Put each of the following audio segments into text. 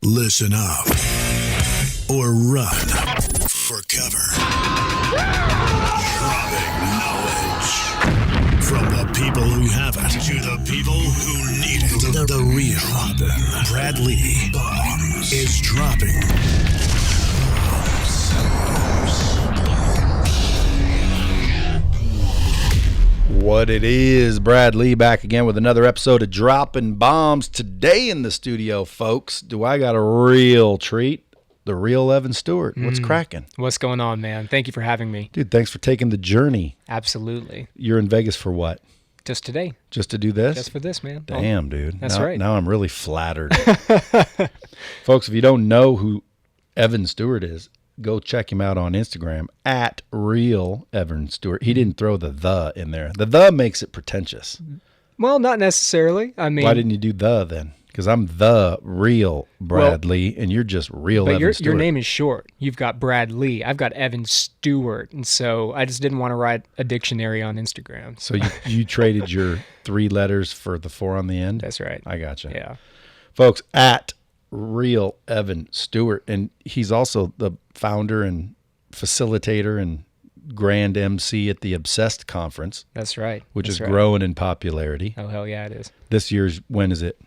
Listen up or run for cover. Dropping knowledge from the people who have it to the people who need it. The real Brad Lee is dropping What it is, Brad Lee back again with another episode of Dropping Bombs. Today in the studio, folks, do I got a real treat? The real Evan Stewart. What's cracking? What's going on, man? Thank you for having me. Dude, thanks for taking the journey. Absolutely. You're in Vegas for what? Just today. Just to do this? Just for this, man. Damn, dude. That's right. Now I'm really flattered. Folks, if you don't know who Evan Stewart is, go check him out on Instagram at real Evan Stewart. He didn't throw the in there. The makes it pretentious. Well, not necessarily. I mean, why didn't you do the then? Because I'm the real Brad Lee, and you're just real Evan Stewart. Your name is short. You've got Brad Lee. I've got Evan Stewart, and so I just didn't want to write a dictionary on Instagram. So you traded your 3 letters for the 4 on the end? That's right. I gotcha. Yeah. Folks, at real Evan Stewart, and he's also the founder and facilitator and grand MC at the Obsessed conference. That's right. Which is growing in popularity. Oh, hell yeah, it is. This year's, when is it?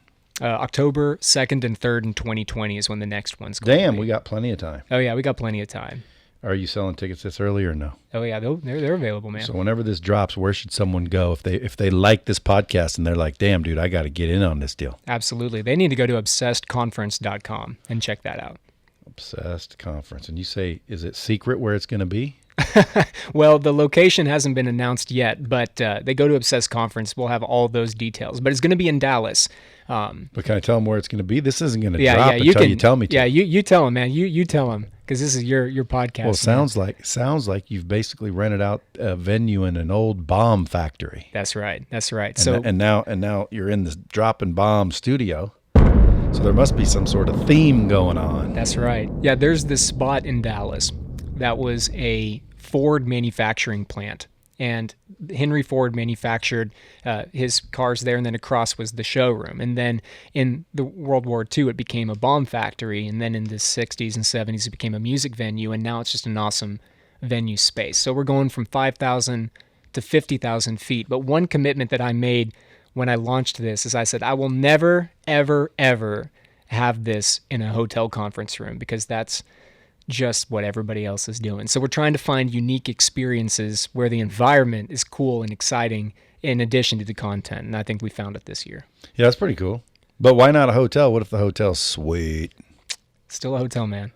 October 2nd and 3rd in 2020 is when the next one's going to be. Damn, we got plenty of time. Oh, yeah, we got plenty of time. Are you selling tickets this early or no? Oh, yeah, they're available, man. So whenever this drops, where should someone go if they like this podcast and they're like, damn, dude, I got to get in on this deal? Absolutely. They need to go to obsessedconference.com and check that out. Obsessed Conference. And you say, is it secret where it's going to be? Well, the location hasn't been announced yet, but they go to Obsessed Conference. We'll have all those details. But it's going to be in Dallas. But can I tell them where it's going to be? This isn't going to drop until you tell me to. Yeah, you tell them, man. You tell them, because this is your podcast. Well, it sounds like you've basically rented out a venue in an old bomb factory. That's right. And now you're in this Dropping Bomb studio. So there must be some sort of theme going on. That's right. Yeah, there's this spot in Dallas that was a Ford manufacturing plant. And Henry Ford manufactured his cars there, and then across was the showroom. And then in the World War II, it became a bomb factory. And then in the 60s and 70s, it became a music venue. And now it's just an awesome venue space. So we're going from 5,000 to 50,000 feet. But one commitment that I made when I launched this is I said, I will never, ever, ever have this in a hotel conference room, because that's just what everybody else is doing. So we're trying to find unique experiences where the environment is cool and exciting in addition to the content. And I think we found it this year. Yeah, that's pretty cool. But why not a hotel? What if the hotel's sweet? Still a hotel, man.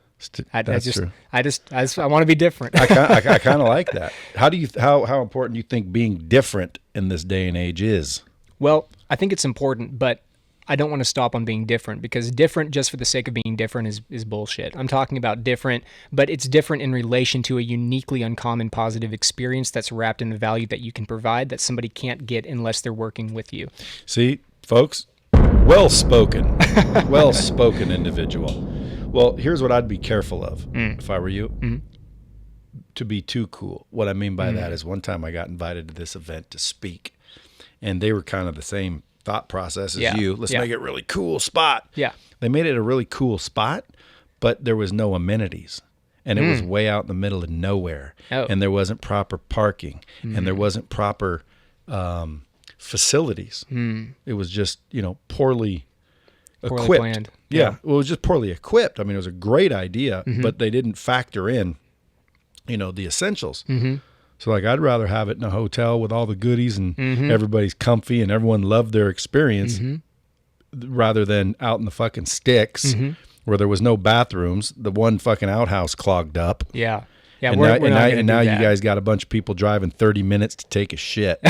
That's true. I want to be different. I kind of like that. How important do you think being different in this day and age is? Well, I think it's important, but I don't want to stop on being different, because different just for the sake of being different is bullshit. I'm talking about different, but it's different in relation to a uniquely uncommon positive experience that's wrapped in the value that you can provide that somebody can't get unless they're working with you. See, folks, well-spoken individual. Well, here's what I'd be careful of if I were you. Mm-hmm. To be too cool. What I mean by that is, one time I got invited to this event to speak, and they were kind of the same thought process as you. Let's make it a really cool spot. Yeah. They made it a really cool spot, but there was no amenities. And it was way out in the middle of nowhere. Oh. And there wasn't proper parking. And there wasn't proper facilities. It was just, poorly equipped. Planned. Yeah. Well, it was just poorly equipped. I mean, it was a great idea, but they didn't factor in, the essentials. Mm-hmm. So, I'd rather have it in a hotel with all the goodies and everybody's comfy and everyone loved their experience rather than out in the fucking sticks where there was no bathrooms, the one fucking outhouse clogged up. Yeah. Yeah, and now you guys got a bunch of people driving 30 minutes to take a shit.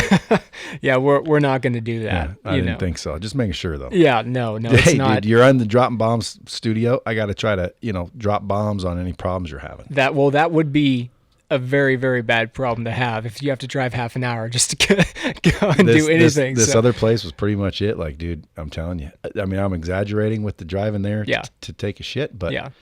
Yeah, we're not going to do that. Yeah, I didn't think so. Just making sure, though. Yeah, no, it's not. Dude, you're in the Dropping Bombs studio. I got to try to, drop bombs on any problems you're having. That would be a very, very bad problem to have if you have to drive half an hour just to go and do anything. This other place was pretty much it. Like, dude, I'm telling you. I mean, I'm exaggerating with the driving there to take a shit, but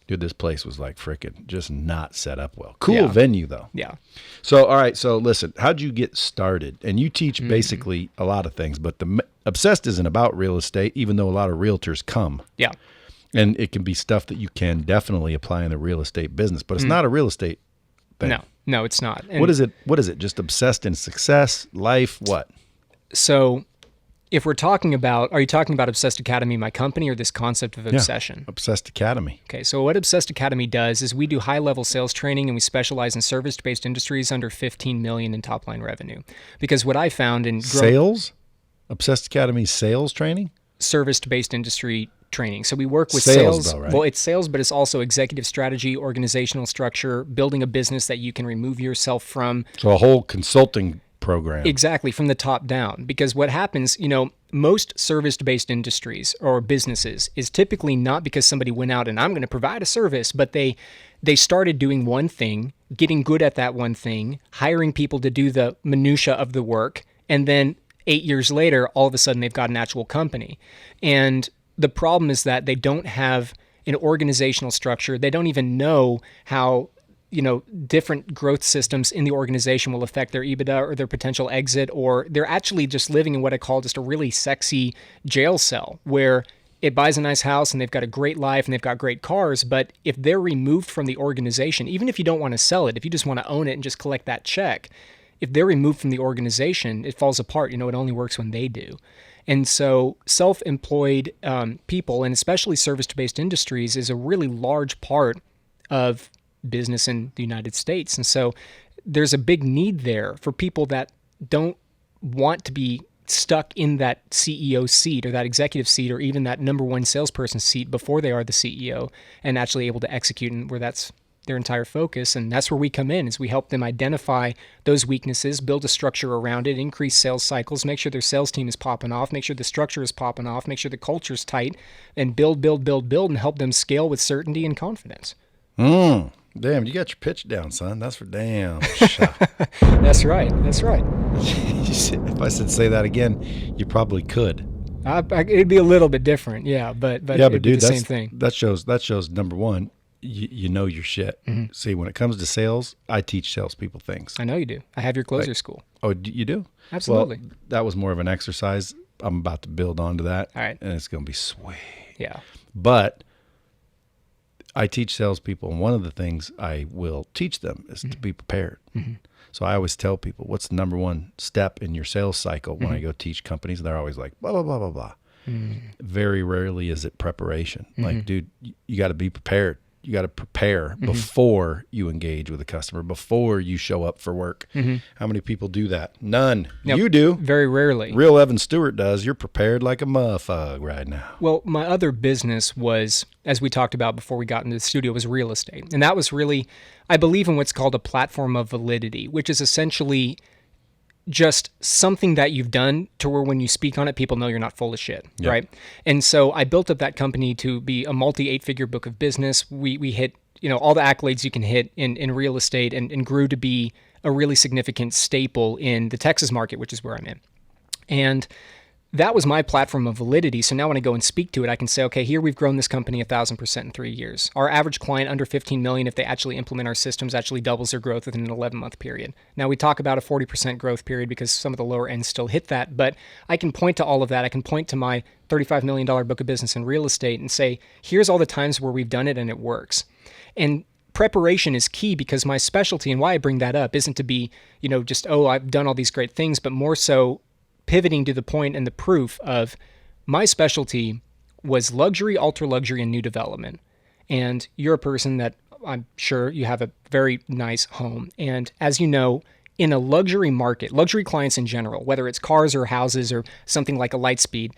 dude, this place was like frickin' just not set up well. Cool venue, though. Yeah. So, all right. So, listen, how'd you get started? And you teach basically a lot of things, but the Obsessed isn't about real estate, even though a lot of realtors come. Yeah. And it can be stuff that you can definitely apply in the real estate business, but it's not a real estate thing. No, it's not. And What is it? What is it? Just obsessed in success, life, what? so if we're talking about, are you talking about Obsessed Academy, my company, or this concept of obsession? Obsessed Academy. Okay, so what Obsessed Academy does is we do high-level sales training, and we specialize in service-based industries under $15 million in top-line revenue. Because what I found in Sales? Obsessed Academy sales training? service-based industry training. So we work with Sales, sales. though, right? Well, it's sales, but it's also executive strategy, organizational structure, building a business that you can remove yourself from. So a whole consulting program. Exactly, from the top down. Because what happens, most service-based industries or businesses is typically not because somebody went out and I'm going to provide a service, but they started doing one thing, getting good at that one thing, hiring people to do the minutia of the work, and then 8 years later, all of a sudden they've got an actual company. And the problem is that they don't have an organizational structure. They don't even know how different growth systems in the organization will affect their EBITDA or their potential exit, or they're actually just living in what I call just a really sexy jail cell where it buys a nice house and they've got a great life and they've got great cars. But if they're removed from the organization, even if you don't want to sell it, if you just want to own it and just collect that check, if they're removed from the organization, it falls apart. It only works when they do. And so self-employed people, and especially service-based industries, is a really large part of business in the United States. And so there's a big need there for people that don't want to be stuck in that CEO seat or that executive seat or even that number one salesperson seat before they are the CEO and actually able to execute, and where that's their entire focus. And that's where we come in, is we help them identify those weaknesses, build a structure around it, increase sales cycles, make sure their sales team is popping off, make sure the structure is popping off, make sure the culture's tight, and build, and help them scale with certainty and confidence. Damn, you got your pitch down, son. That's for damn sure. That's right. If I said say that again, you probably could. It'd be a little bit different, yeah, but it'd be the same thing. That shows number one, you know your shit. Mm-hmm. See, when it comes to sales, I teach salespeople things. I know you do. I have your closer school. Oh, you do? Absolutely. Well, that was more of an exercise. I'm about to build onto that. All right. And it's going to be sweet. Yeah. But I teach salespeople, and one of the things I will teach them is to be prepared. Mm-hmm. So I always tell people, what's the number one step in your sales cycle? When I go teach companies, they're always like, blah, blah, blah, blah, blah. Very rarely is it preparation. Like, dude, you got to be prepared. You got to prepare before you engage with a customer, before you show up for work. How many people do that? None. Yep. You do. Very rarely. Real Evan Stewart does. You're prepared like a motherfucker right now. Well, my other business was, as we talked about before we got into the studio, was real estate. And that was really, I believe in what's called a platform of validity, which is essentially just something that you've done to where when you speak on it, people know you're not full of shit, right? And so I built up that company to be a multi-8-figure book of business. We hit, all the accolades you can hit in real estate, and grew to be a really significant staple in the Texas market, which is where I'm in. And that was my platform of validity. So now when I go and speak to it, I can say, okay, here we've grown this company 1,000% in 3 years. Our average client under 15 million, if they actually implement our systems, actually doubles their growth within an 11-month period. Now we talk about a 40% growth period because some of the lower ends still hit that, but I can point to all of that. I can point to my $35 million book of business in real estate and say, here's all the times where we've done it and it works. And preparation is key, because my specialty, and why I bring that up, isn't to be, just, oh, I've done all these great things, but more so pivoting to the point and the proof of my specialty was luxury, ultra luxury, and new development. And you're a person that I'm sure you have a very nice home. And as you know, in a luxury market, luxury clients in general, whether it's cars or houses or something like a Lightspeed,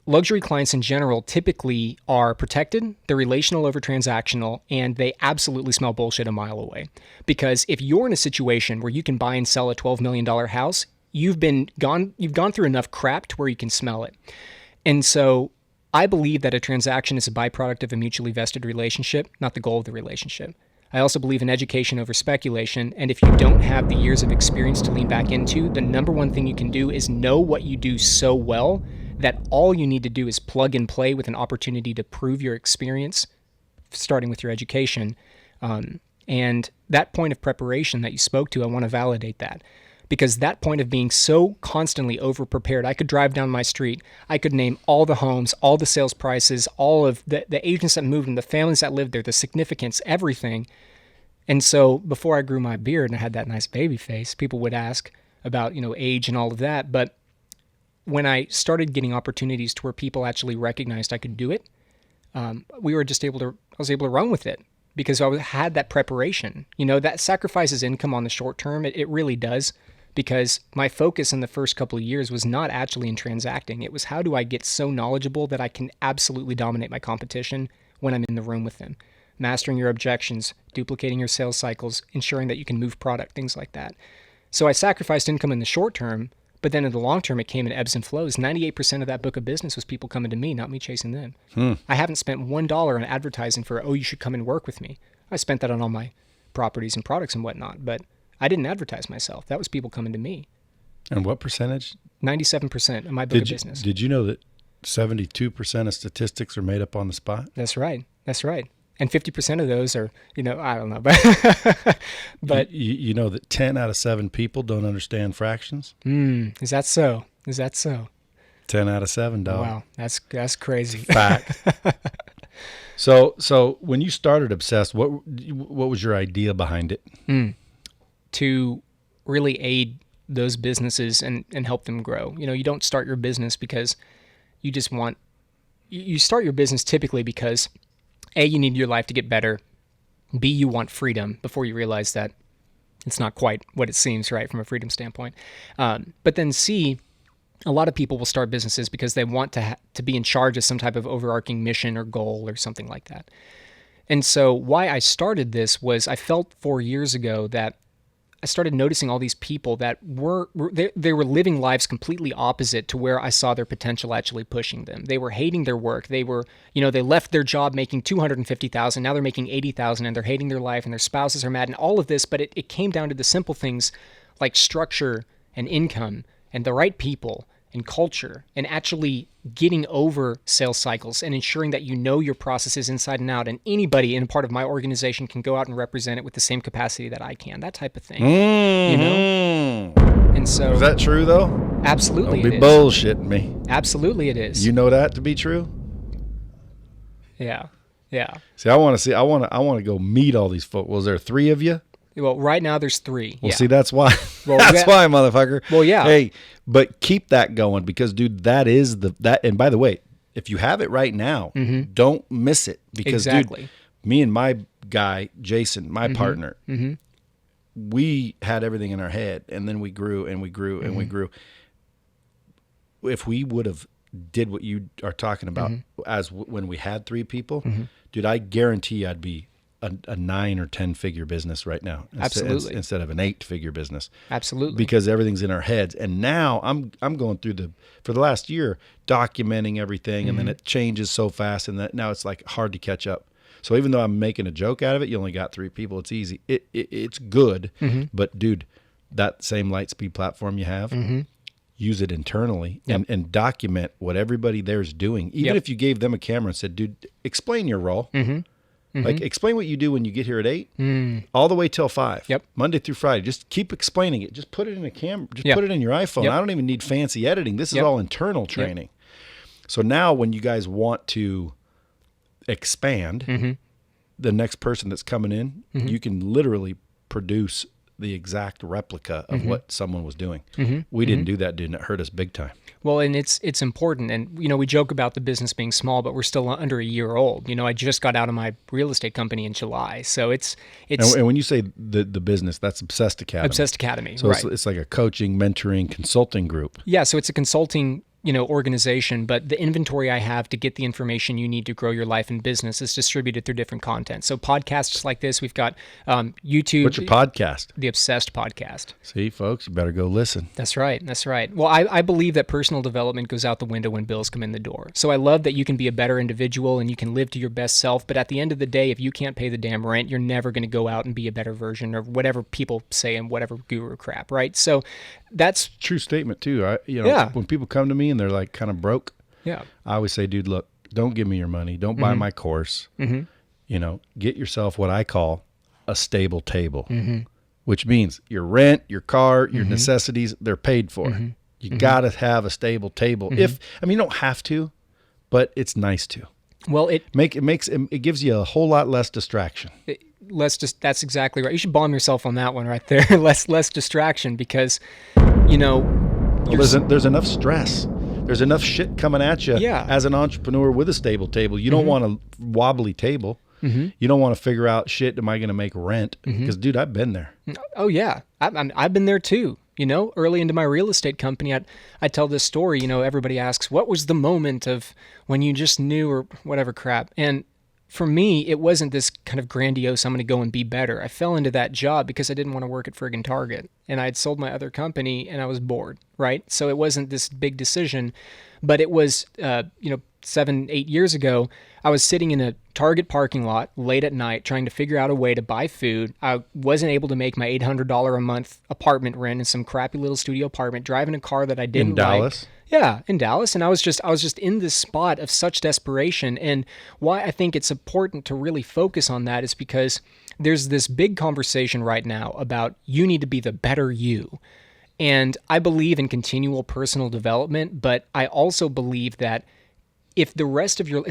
luxury clients in general typically are protected, they're relational over transactional, and they absolutely smell bullshit a mile away. Because if you're in a situation where you can buy and sell a $12 million house, you've gone through enough crap to where you can smell it. And so I believe that a transaction is a byproduct of a mutually vested relationship, not the goal of the relationship. I also believe in education over speculation. And if you don't have the years of experience to lean back into, the number one thing you can do is know what you do so well that all you need to do is plug and play with an opportunity to prove your experience, starting with your education. And that point of preparation that you spoke to, I want to validate that. because that point of being so constantly over-prepared, I could drive down my street, I could name all the homes, all the sales prices, all of the agents that moved and the families that lived there, the significance, everything. And so before I grew my beard and I had that nice baby face, people would ask about, age and all of that. But when I started getting opportunities to where people actually recognized I could do it, I was able to run with it because I had that preparation. That sacrifices income on the short term. It really does, because my focus in the first couple of years was not actually in transacting. It was, how do I get so knowledgeable that I can absolutely dominate my competition when I'm in the room with them? Mastering your objections, duplicating your sales cycles, ensuring that you can move product, things like that. So I sacrificed income in the short term, but then in the long term, it came in ebbs and flows. 98% of that book of business was people coming to me, not me chasing them. I haven't spent $1 on advertising for, you should come and work with me. I spent that on all my properties and products and whatnot, but I didn't advertise myself. That was people coming to me. And what percentage? 97% of my book of business. Did you know that 72% of statistics are made up on the spot? That's right. And 50% of those are, I don't know, but you know that 10 out of 7 people don't understand fractions? Is that so? 10 out of 7, dog. Wow, that's crazy. Fact. So when you started Obsessed, what was your idea behind it? To really aid those businesses and help them grow. You don't start your business because you just want. You start your business typically because A, you need your life to get better. B, you want freedom before you realize that it's not quite what it seems, right, from a freedom standpoint. But then C, a lot of people will start businesses because they want to be in charge of some type of overarching mission or goal or something like that. And so why I started this was I felt 4 years ago that I started noticing all these people that they were living lives completely opposite to where I saw their potential actually pushing them. They were hating their work. They were, they left their job making $250,000. Now they're making $80,000 and they're hating their life and their spouses are mad and all of this. But it came down to the simple things like structure and income and the right people and culture and actually getting over sales cycles and ensuring that your processes inside and out, and anybody in a part of my organization can go out and represent it with the same capacity that I can, that type of thing. And so, is that true though? Absolutely. Don't be bullshitting me. Absolutely it is. You know that to be true? Yeah. See, I want to go meet all these folks. Was there 3 of you? Well, right now there's 3. Well, see, that's why. Why, motherfucker. Well, yeah. Hey, but keep that going because, dude, that is that. And by the way, if you have it right now, don't miss it because, dude, me and my guy, Jason, my partner, we had everything in our head, and then we grew and we grew and we grew. If we would have did what you are talking about when we had 3 people, dude, I guarantee I'd be a 9 or 10 figure business right now. Absolutely. Instead of an 8-figure business. Absolutely. Because everything's in our heads. And now I'm going through for the last year, documenting everything, and then it changes so fast, and that now it's like hard to catch up. So even though I'm making a joke out of it, you only got 3 people. It's easy. It's good. But dude, that same Lightspeed platform you have, use it internally and document what everybody there is doing. Even if you gave them a camera and said, dude, explain your role. Like, explain what you do when you get here at 8, all the way till 5, Monday through Friday. Just keep explaining it. Just put it in a camera. Just put it in your iPhone. I don't even need fancy editing. This is all internal training. So now when you guys want to expand, the next person that's coming in, you can literally produce the exact replica of what someone was doing. We didn't do that, didn't it? Hurt us big time. Well, and it's important. And, we joke about the business being small, but we're still under a year old. I just got out of my real estate company in July. So it's and when you say the business, that's Obsessed Academy. Obsessed Academy, so right. It's like a coaching, mentoring, consulting group. Yeah, so it's a consulting organization, but the inventory I have to get the information you need to grow your life and business is distributed through different content. So podcasts like this, we've got YouTube. What's your podcast? The Obsessed Podcast. See, folks, you better go listen. That's right. Well, I believe that personal development goes out the window when bills come in the door. So I love that you can be a better individual and you can live to your best self, but at the end of the day, if you can't pay the damn rent, you're never going to go out and be a better version or whatever people say and whatever guru crap, right? So that's true statement too. When people come to me and they're like kind of broke, I always say, dude, look, don't give me your money. Don't buy my course. Get yourself what I call a stable table. which means your rent, your car, your necessities, they're paid for. You got to have a stable table. You don't have to, but it's nice to. Well, it gives you a whole lot less distraction. That's exactly right. You should bomb yourself on that one right there. less distraction, because, there's enough stress. There's enough shit coming at you as an entrepreneur with a stable table. You don't want a wobbly table. You don't want to figure out, shit, am I going to make rent? Because, dude, I've been there. Oh, yeah. I've been there too. Early into my real estate company, I tell this story. Everybody asks, what was the moment of when you just knew, or whatever crap? And for me, it wasn't this kind of grandiose, I'm going to go and be better. I fell into that job because I didn't want to work at friggin' Target. And I had sold my other company and I was bored, right? So it wasn't this big decision, but it was, 7-8 years ago, I was sitting in a Target parking lot late at night trying to figure out a way to buy food. I wasn't able to make my $800 a month apartment rent in some crappy little studio apartment, driving a car that I didn't like. In Dallas? Yeah, in Dallas. And I was just in this spot of such desperation. And why I think it's important to really focus on that is because there's this big conversation right now about you need to be the better you. And I believe in continual personal development, but I also believe that if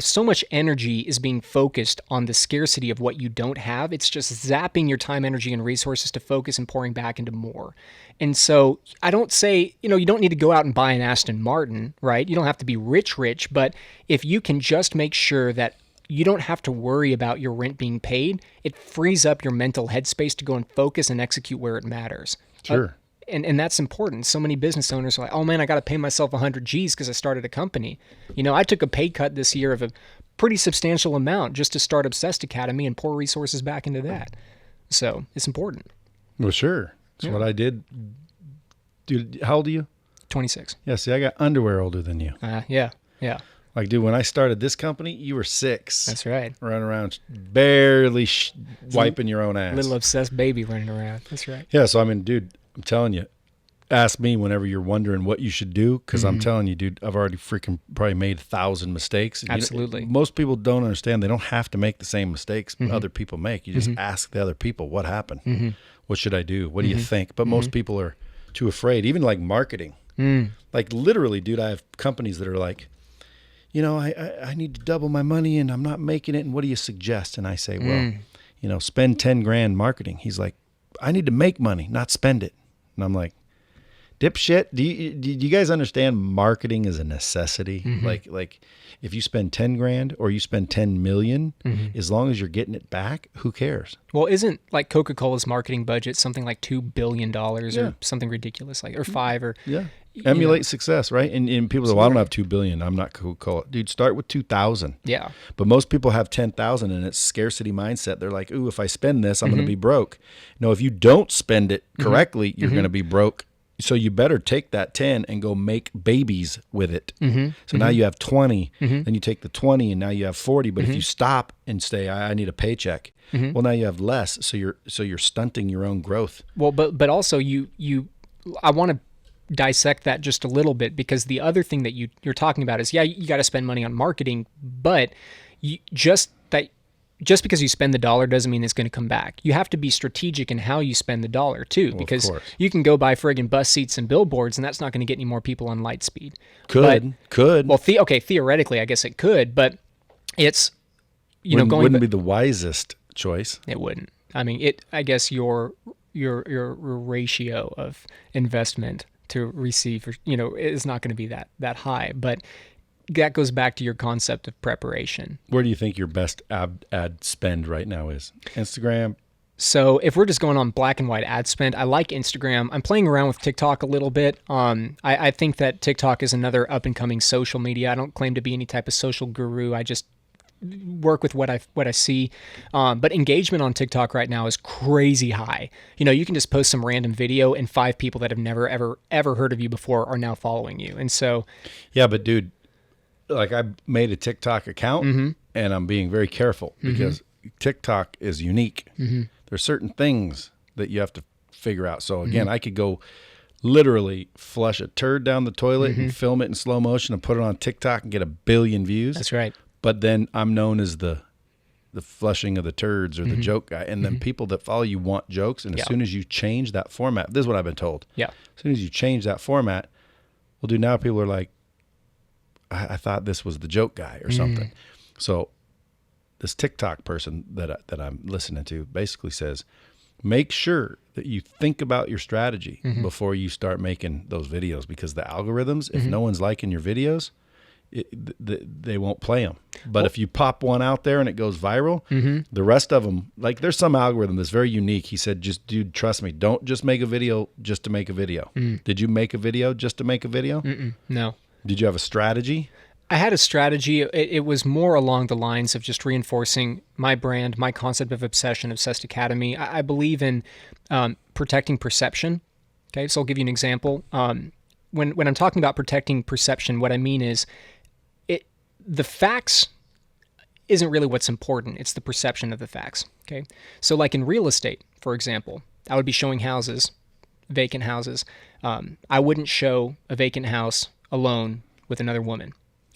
so much energy is being focused on the scarcity of what you don't have, it's just zapping your time, energy, and resources to focus and pouring back into more. And so I don't say, you don't need to go out and buy an Aston Martin, right? You don't have to be rich, but if you can just make sure that you don't have to worry about your rent being paid, it frees up your mental headspace to go and focus and execute where it matters. Sure. And that's important. So many business owners are like, oh man, I got to pay myself 100 G's because I started a company. I took a pay cut this year of a pretty substantial amount just to start Obsessed Academy and pour resources back into that. So it's important. Well, sure. That's what I did. Dude, how old are you? 26. Yeah, see, I got underwear older than you. Yeah. Like, dude, when I started this company, you were 6. That's right. Running around barely wiping your own ass. Little obsessed baby running around. That's right. Yeah, so, dude, I'm telling you, ask me whenever you're wondering what you should do, because I'm telling you, dude, I've already freaking probably made 1,000 mistakes. Absolutely. Most people don't understand. They don't have to make the same mistakes other people make. You just ask the other people, what happened? What should I do? What do you think? But most people are too afraid, even like marketing. Like literally, dude, I have companies that are like, I need to double my money and I'm not making it. And what do you suggest? And I say, well, spend 10 grand marketing. He's like, I need to make money, not spend it. And I'm like, dipshit, do you guys understand marketing is a necessity? Like if you spend 10 grand or you spend 10 million, as long as you're getting it back, who cares? Well, isn't like Coca-Cola's marketing budget something like $2 billion or something ridiculous, like, or 5 or emulate success, right? And people say, well, I don't have 2 billion. I'm not Coca-Cola. Dude, start with 2,000. Yeah. But most people have 10,000 and it's scarcity mindset. They're like, ooh, if I spend this, I'm going to be broke. No, if you don't spend it correctly, you're going to be broke. So you better take that 10 and go make babies with it. So now you have 20, then you take the 20 and now you have 40. But if you stop and say, I need a paycheck, well, now you have less. So you're stunting your own growth. Well, but also I want to dissect that just a little bit, because the other thing that you're talking about is, you got to spend money on marketing, but just because you spend the dollar doesn't mean it's going to come back. You have to be strategic in how you spend the dollar too, because you can go buy friggin' bus seats and billboards and that's not going to get any more people on Lightspeed. Could. Well, theoretically, I guess it could, but it's, wouldn't be the wisest choice. It wouldn't. I guess your ratio of investment to receive, is not going to be that high, but that goes back to your concept of preparation. Where do you think your best ad spend right now is? Instagram? So if we're just going on black and white ad spend, I like Instagram. I'm playing around with TikTok a little bit. I think that TikTok is another up and coming social media. I don't claim to be any type of social guru. I just work with what I see. But engagement on TikTok right now is crazy high. You can just post some random video and 5 people that have never, ever heard of you before are now following you. And so, yeah, but dude, like I made a TikTok account and I'm being very careful because TikTok is unique. There's certain things that you have to figure out. So again, I could go literally flush a turd down the toilet and film it in slow motion and put it on TikTok and get 1 billion views. That's right. But then I'm known as the the flushing of the turds or the joke guy. And then people that follow you want jokes. And as soon as you change that format, this is what I've been told. Yeah. As soon as you change that format, well, dude, now people are like, I thought this was the joke guy or something. So this TikTok person that I'm listening to basically says, make sure that you think about your strategy before you start making those videos, because the algorithms, if no one's liking your videos, they won't play them. But if you pop one out there and it goes viral, the rest of them, like there's some algorithm that's very unique. He said, just dude, trust me, don't just make a video just to make a video. Did you make a video just to make a video? No. Did you have a strategy? I had a strategy. It was more along the lines of just reinforcing my brand, my concept of obsession, Obsessed Academy. I believe in protecting perception. Okay, so I'll give you an example. When I'm talking about protecting perception, what I mean is the facts isn't really what's important. It's the perception of the facts. Okay, so like in real estate, for example, I would be showing houses, vacant houses. I wouldn't show a vacant house alone with another woman.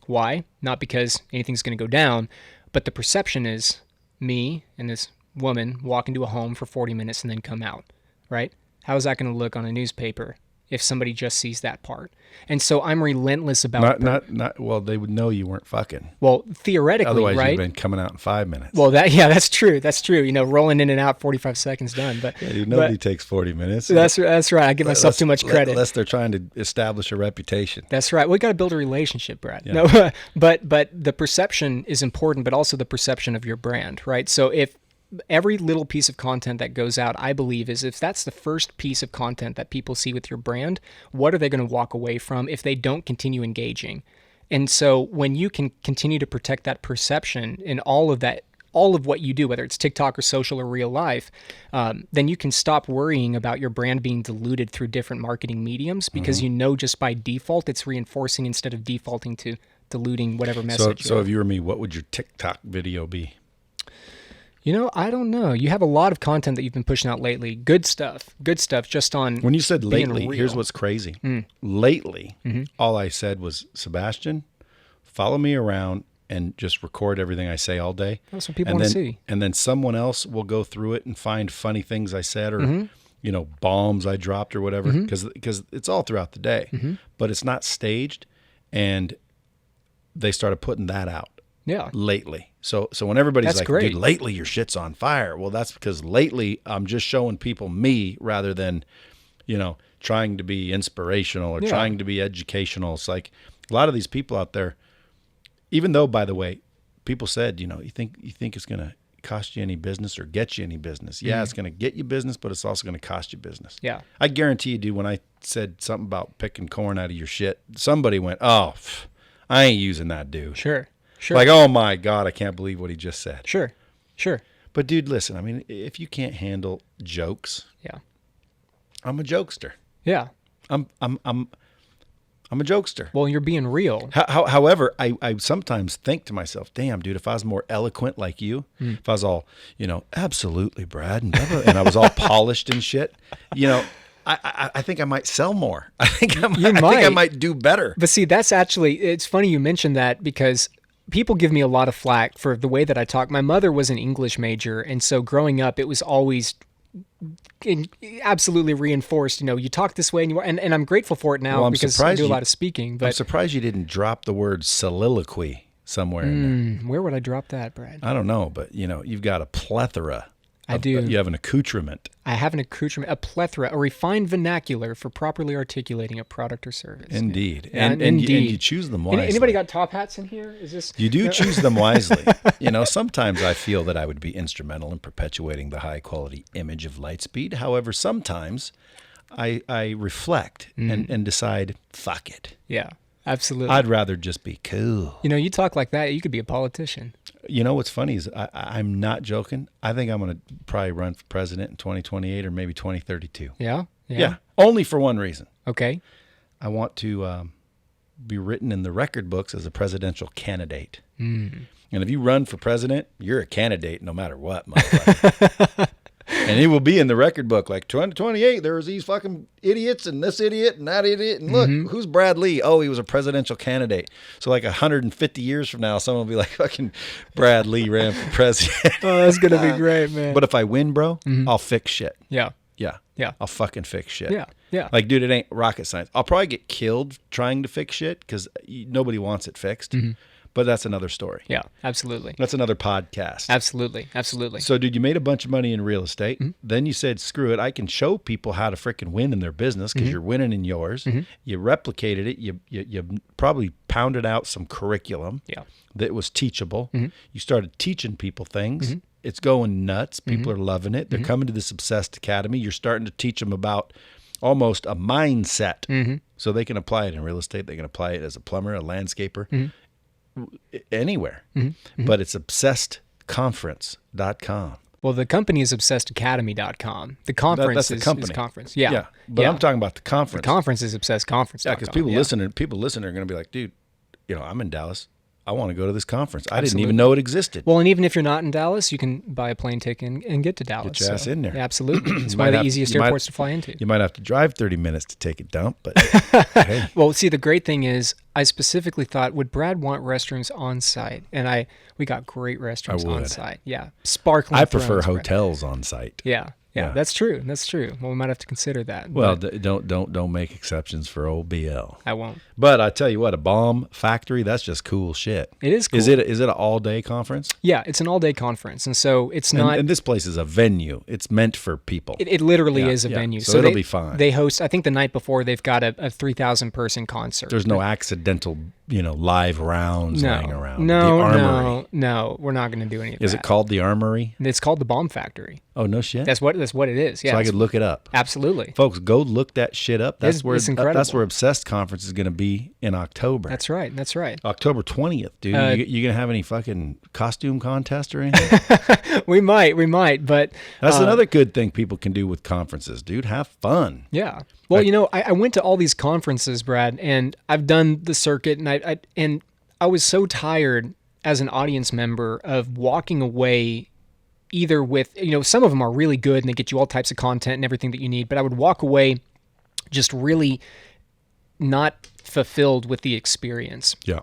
Why? Not because anything's going to go down, but the perception is me and this woman walk into a home for 40 minutes and then come out, right? How is that going to look on a newspaper if somebody just sees that part? And so I'm relentless about well, they would know you weren't fucking. Well, theoretically, otherwise right? You've been coming out in 5 minutes. Well, that's true. That's true. You know, rolling in and out, 45 seconds done. But yeah, dude, nobody takes 40 minutes. That's right. I give myself too much credit. Unless they're trying to establish a reputation. That's right. We got to build a relationship, Brad. Yeah. No, but the perception is important, but also the perception of your brand, right? So if every little piece of content that goes out, I believe, is if that's the first piece of content that people see with your brand, what are they going to walk away from if they don't continue engaging? And so when you can continue to protect that perception in all of what you do, whether it's TikTok or social or real life, then you can stop worrying about your brand being diluted through different marketing mediums, because you know just by default it's reinforcing instead of defaulting to diluting whatever message. So if you were me, what would your TikTok video be? You know, I don't know. You have a lot of content that you've been pushing out lately. Good stuff. Just on. When you said lately, real. here's what's crazy. Lately, all I said was, Sebastian, follow me around and just record everything I say all day. That's what people want to see. And then someone else will go through it and find funny things I said or, bombs I dropped or whatever, because it's all throughout the day. But it's not staged, and they started putting that out. Yeah. Lately. So when everybody's That's like, great. dude, lately your shit's on fire. Well, that's because lately I'm just showing people me rather than, trying to be inspirational or trying to be educational. It's like a lot of these people out there, even though, by the way, people said, you think it's going to cost you any business or get you any business. Yeah, it's going to get you business, but it's also going to cost you business. Yeah. I guarantee you, dude, when I said something about picking corn out of your shit, somebody went, oh, I ain't using that, dude. Sure. Like, oh my God, I can't believe what he just said. Sure. But dude, listen, I mean, if you can't handle jokes, Yeah. I'm a jokester. Yeah. I'm a jokester. Well, you're being real. However, I sometimes think to myself, damn, dude, if I was more eloquent like you, if I was all, absolutely, Brad, and, blah, blah, and I was all polished and shit, I think I might sell more. I think I might do better. But see, it's funny you mentioned that, because people give me a lot of flack for the way that I talk. My mother was an English major, and so growing up, it was always absolutely reinforced. You talk this way, and I'm grateful for it now, because I do a lot of speaking. But I'm surprised you didn't drop the word soliloquy somewhere in there. Where would I drop that, Brad? I don't know, but you've got a plethora. I do. You have an accoutrement. I have an accoutrement, a plethora, a refined vernacular for properly articulating a product or service. Indeed. Yeah. And Indeed. you choose them wisely. Anybody got top hats in here? Is this? You do choose them wisely. Sometimes I feel that I would be instrumental in perpetuating the high quality image of Lightspeed. However, sometimes I reflect and decide, fuck it. Yeah, absolutely. I'd rather just be cool. You talk like that, you could be a politician. What's funny is I'm not joking. I think I'm going to probably run for president in 2028 or maybe 2032. Yeah? Yeah. Only for one reason. Okay. I want to be written in the record books as a presidential candidate. And if you run for president, you're a candidate no matter what, motherfucker. And it will be in the record book. Like 2028, there was these fucking idiots and this idiot and that idiot. And look, who's Brad Lee? Oh, he was a presidential candidate. So like 150 years from now, someone will be like, fucking Brad Lee ran for president. Oh, that's going to be great, man. But if I win, bro, I'll fix shit. Yeah. Yeah. I'll fucking fix shit. Yeah. Yeah. Like, dude, it ain't rocket science. I'll probably get killed trying to fix shit because nobody wants it fixed. But that's another story. Yeah, absolutely. That's another podcast. Absolutely. Absolutely. So, dude, you made a bunch of money in real estate. Then you said, screw it. I can show people how to freaking win in their business because you're winning in yours. You replicated it. You probably pounded out some curriculum that was teachable. You started teaching people things. It's going nuts. People are loving it. They're coming to this Obsessed Academy. You're starting to teach them about almost a mindset. So they can apply it in real estate. They can apply it as a plumber, a landscaper, anywhere. But it's obsessedconference.com. Well, the company is obsessedacademy.com. The conference that's the company. is conference. Yeah. But I'm talking about the conference. The conference is obsessedconference.com. Yeah, because people listening are going to be like, dude, I'm in Dallas. I want to go to this conference. I didn't even know it existed. Well, and even if you're not in Dallas, you can buy a plane ticket and get to Dallas. Get your ass in there. Yeah, absolutely. It's one of the easiest airports to fly into. You might have to drive 30 minutes to take a dump, but hey. Well, see, the great thing is I specifically thought, would Brad want restrooms on site? And we got great restrooms on site. Yeah. Sparkling. I prefer hotels on site. Yeah. Yeah, that's true. That's true. Well, we might have to consider that. Well, don't make exceptions for old BL. I won't. But I tell you what, a bomb factory, that's just cool shit. It is cool. Is it an all-day conference? Yeah, it's an all-day conference. And so it's not... And this place is a venue. It's meant for people. It literally is a venue. So it'll be fine. They host, I think the night before, they've got a 3,000-person concert. There's no accidental, live rounds laying around. No, we're not going to do any of that. Is it called the Armory? It's called the Bomb Factory. Oh, no shit? That's what it is, yeah. So I could look it up. Absolutely. Folks, go look that shit up. That's where Obsessed Conference is going to be in October. That's right. October 20th, dude. You going to have any fucking costume contest or anything? We might, but... That's another good thing people can do with conferences, dude. Have fun. Yeah. Well, I went to all these conferences, Brad, and I've done the circuit, and I was so tired as an audience member of walking away either with, some of them are really good and they get you all types of content and everything that you need, but I would walk away just really not fulfilled with the experience. Yeah.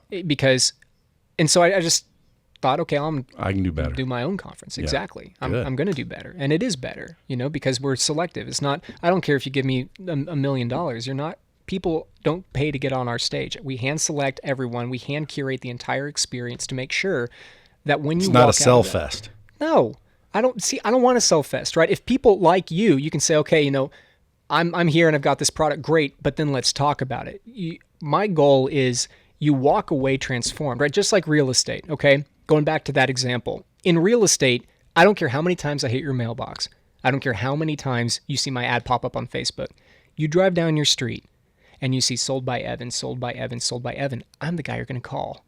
And so I just thought, okay, I can do better. Do my own conference. Yeah. Exactly. I'm going to do better. And it is better, because we're selective. It's not, I don't care if you give me $1 million. People don't pay to get on our stage. We hand select everyone. We hand curate the entire experience to make sure that when you walk out. It's not a sell fest. No. I don't want to sell fest, right? If people like you can say, okay, I'm here and I've got this product, great, but then let's talk about it. My goal is you walk away transformed, right? Just like real estate, okay? Going back to that example. In real estate, I don't care how many times I hit your mailbox. I don't care how many times you see my ad pop up on Facebook. You drive down your street and you see sold by Evan, sold by Evan, sold by Evan. I'm the guy you're going to call.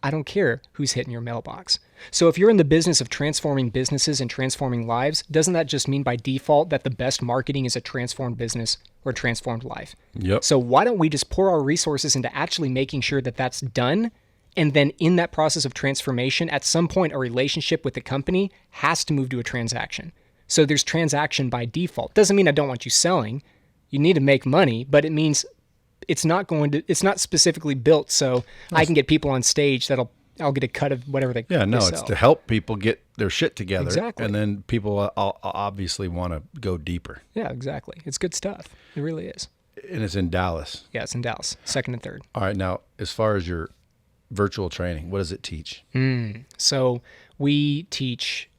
I don't care who's hitting your mailbox. So if you're in the business of transforming businesses and transforming lives, doesn't that just mean by default that the best marketing is a transformed business or a transformed life? Yep. So why don't we just pour our resources into actually making sure that that's done? And then in that process of transformation, at some point, a relationship with the company has to move to a transaction. So there's transaction by default. Doesn't mean I don't want you selling. You need to make money, but it means it's not specifically built so I can get people on stage I'll get a cut of whatever they Yeah, no, they it's sell. to help people get their shit together. Exactly. And then people obviously want to go deeper. Yeah, exactly. It's good stuff. It really is. And it's in Dallas. Yeah, it's in Dallas, 2nd and 3rd. All right, now, as far as your virtual training, what does it teach? So we teach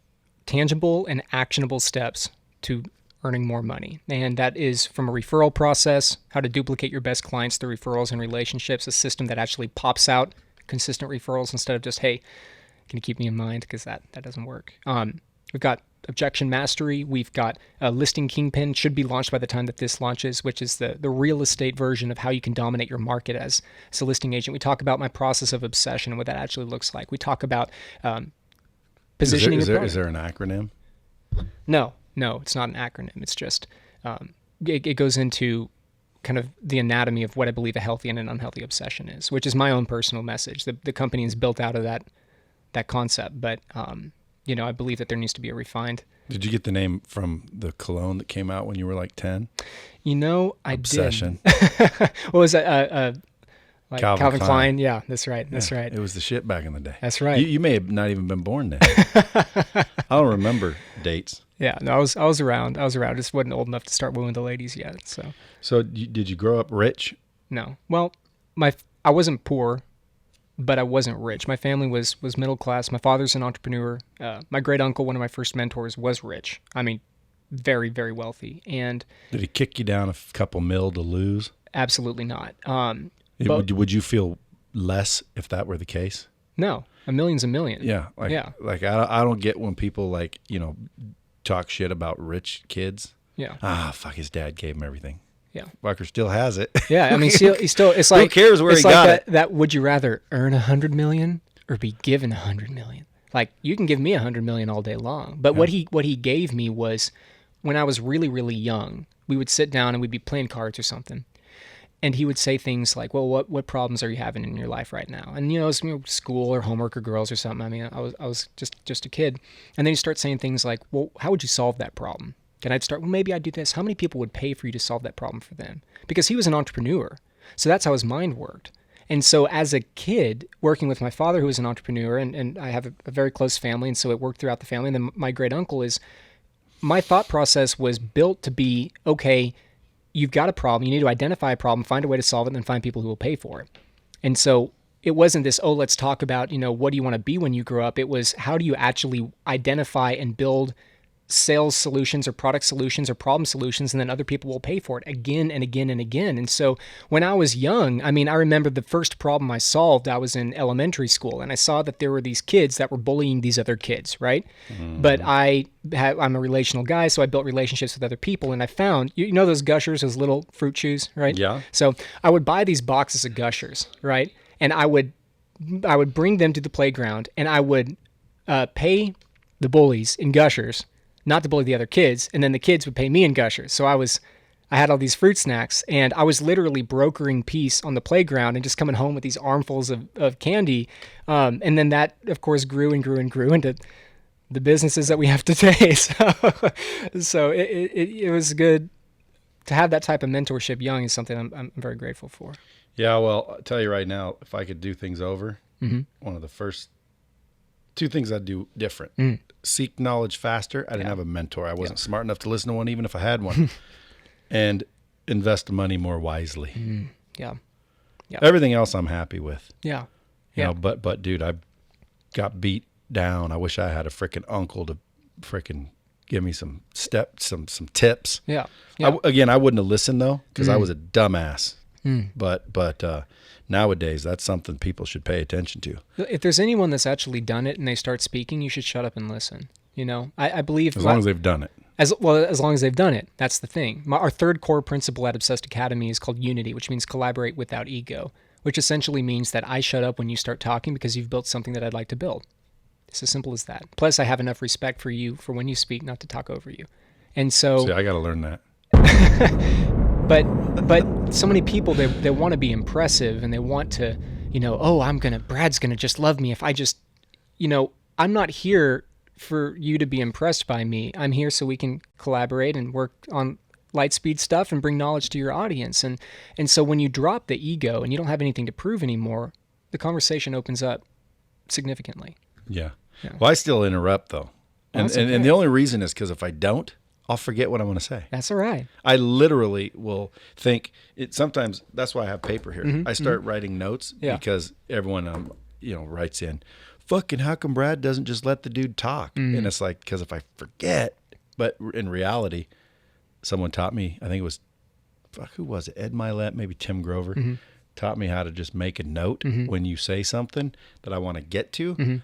tangible and actionable steps to earning more money. And that is from a referral process, how to duplicate your best clients through referrals and relationships, a system that actually pops out consistent referrals instead of just, hey, can you keep me in mind? Because that doesn't work. We've got objection mastery. We've got listing kingpin, should be launched by the time that this launches, which is the real estate version of how you can dominate your market as a listing agent. We talk about my process of obsession and what that actually looks like. We talk about positioning. Is there an acronym? No, it's not an acronym. It's just, it goes into kind of the anatomy of what I believe a healthy and an unhealthy obsession is, which is my own personal message. The company is built out of that concept. But I believe that there needs to be a refined. Did you get the name from the cologne that came out when you were like 10? I Obsession. did. What was that? Like Calvin Klein. Klein. Yeah, that's right. That's right. It was the shit back in the day. That's right. You may have not even been born then. I don't remember dates. Yeah, no, I was around. I just wasn't old enough to start wooing the ladies yet. So Did you grow up rich? no. Well, I wasn't poor, but I wasn't rich. My family was middle class. My father's an entrepreneur. My great uncle, one of my first mentors, was rich. I mean, very, very wealthy. And Did he kick you down a couple mil to lose? absolutely not. Would you feel less if that were the case? No, a million's a million. Yeah. Like I don't get when people like, talk shit about rich kids. Yeah. Fuck, his dad gave him everything. Yeah. Fucker still has it. Yeah. I mean, he still, it's like, who cares where it's he like got that, it? that would you rather earn 100 million or be given 100 million? Like, you can give me 100 million all day long. But what he gave me was, when I was really, really young, we would sit down and we'd be playing cards or something. And he would say things like, well, what problems are you having in your life right now? And, it's school or homework or girls or something. I mean, I was just a kid. And then he starts saying things like, well, how would you solve that problem? And I'd start, well, maybe I'd do this. How many people would pay for you to solve that problem for them? Because he was an entrepreneur. So that's how his mind worked. And so as a kid, working with my father, who was an entrepreneur, and I have a very close family, and so it worked throughout the family. And then my great uncle my thought process was built to be, okay, you've got a problem. You need to identify a problem, find a way to solve it, and then find people who will pay for it. And so it wasn't this, let's talk about, what do you want to be when you grow up? It was, how do you actually identify and build sales solutions or product solutions or problem solutions, and then other people will pay for it again and again and again. And so when I was young, I mean, I remember the first problem I solved, I was in elementary school, and I saw that there were these kids that were bullying these other kids, right? But I'm a relational guy, so I built relationships with other people, and I found, those Gushers, those little fruit chews, right? Yeah. So I would buy these boxes of Gushers, right? And I would bring them to the playground, and I would pay the bullies in Gushers not to bully the other kids, and then the kids would pay me in Gushers. So I had all these fruit snacks, and I was literally brokering peace on the playground and just coming home with these armfuls of candy. And then that, of course, grew and grew and grew into the businesses that we have today. So it was good to have that type of mentorship young is something I'm very grateful for. Yeah, well, I'll tell you right now, if I could do things over, one of the first two things I'd do different. Seek knowledge faster. I didn't have a mentor. I wasn't smart enough to listen to one, even if I had one. And invest money more wisely. Yeah. Everything else I'm happy with. Yeah. You know, but dude, I got beat down. I wish I had a freaking uncle to freaking give me some tips. Yeah. I wouldn't have listened though, because I was a dumbass. But nowadays, that's something people should pay attention to. If there's anyone that's actually done it and they start speaking, you should shut up and listen. I believe as long as they've done it. As long as they've done it, that's the thing. Our third core principle at Obsessed Academy is called unity, which means collaborate without ego, which essentially means that I shut up when you start talking because you've built something that I'd like to build. It's as simple as that. Plus, I have enough respect for you for when you speak, not to talk over you. And so, see, I got to learn that. But so many people, they want to be impressive and they want to, Brad's going to just love me if I just, I'm not here for you to be impressed by me. I'm here so we can collaborate and work on light speed stuff and bring knowledge to your audience. And so when you drop the ego and you don't have anything to prove anymore, the conversation opens up significantly. Yeah. Well, I still interrupt though. And the only reason is because if I don't, I'll forget what I want to say. That's all right. I literally will think it. Sometimes that's why I have paper here. I start writing notes because everyone, writes in, fucking, how come Brad doesn't just let the dude talk? And it's like, because if I forget, but in reality, someone taught me, I think it was, who was it? Ed Milet, maybe Tim Grover, taught me how to just make a note when you say something that I want to get to.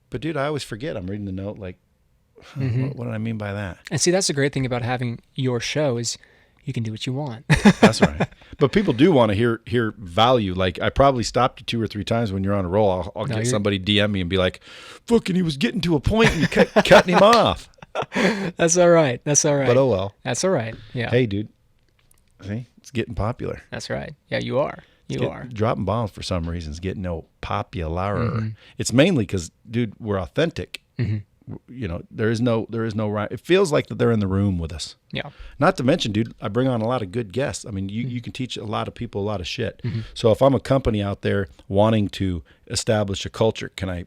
But dude, I always forget. I'm reading the note like, what did I mean by that? And see, that's the great thing about having your show is you can do what you want. That's right. But people do want to hear value. Like I probably stopped you 2 or 3 times when you're on a roll. I'll get somebody DM me and be like, fucking, he was getting to a point and you cutting him off. That's all right. That's all right. But oh well. That's all right. Yeah. Hey, dude. See, it's getting popular. That's right. Yeah, you are. You are. Dropping bombs for some reason is getting no popular. It's mainly because, dude, we're authentic. there is no right. It feels like that they're in the room with us. Yeah. Not to mention, dude, I bring on a lot of good guests. I mean, you can teach a lot of people a lot of shit. So if I'm a company out there wanting to establish a culture, can I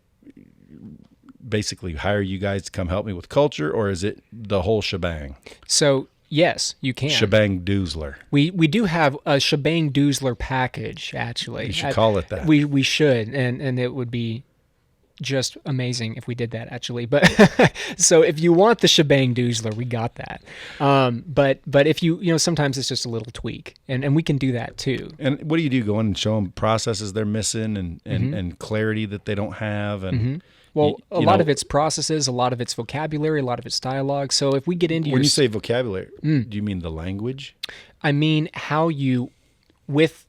basically hire you guys to come help me with culture, or is it the whole shebang? So yes, you can. Shebang doozler. We do have a shebang doozler package, actually. You should call it that. We should, and it would be just amazing if we did that, actually. But so if you want the shebang doozler, we got that. But if sometimes it's just a little tweak, and we can do that too. And what do you do? Go in and show them processes they're missing and clarity that they don't have, and well, a lot of it's processes, a lot of it's vocabulary, a lot of it's dialogue. So if we get into when you say vocabulary, do you mean the language? I mean how you, with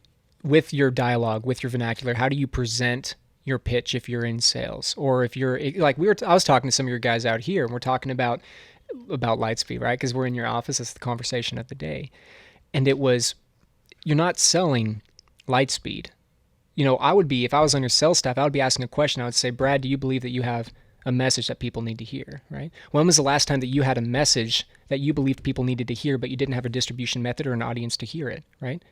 your dialogue, with your vernacular, how do you present your pitch if you're in sales, or if you're like I was talking to some of your guys out here, and we're talking about Lightspeed, right? Because we're in your office. That's the conversation of the day, and it was, you're not selling Lightspeed. I would be, if I was on your sales staff, I would be asking a question. I would say, Brad, do you believe that you have a message that people need to hear, right? When was the last time that you had a message that you believed people needed to hear, but you didn't have a distribution method or an audience to hear it, right?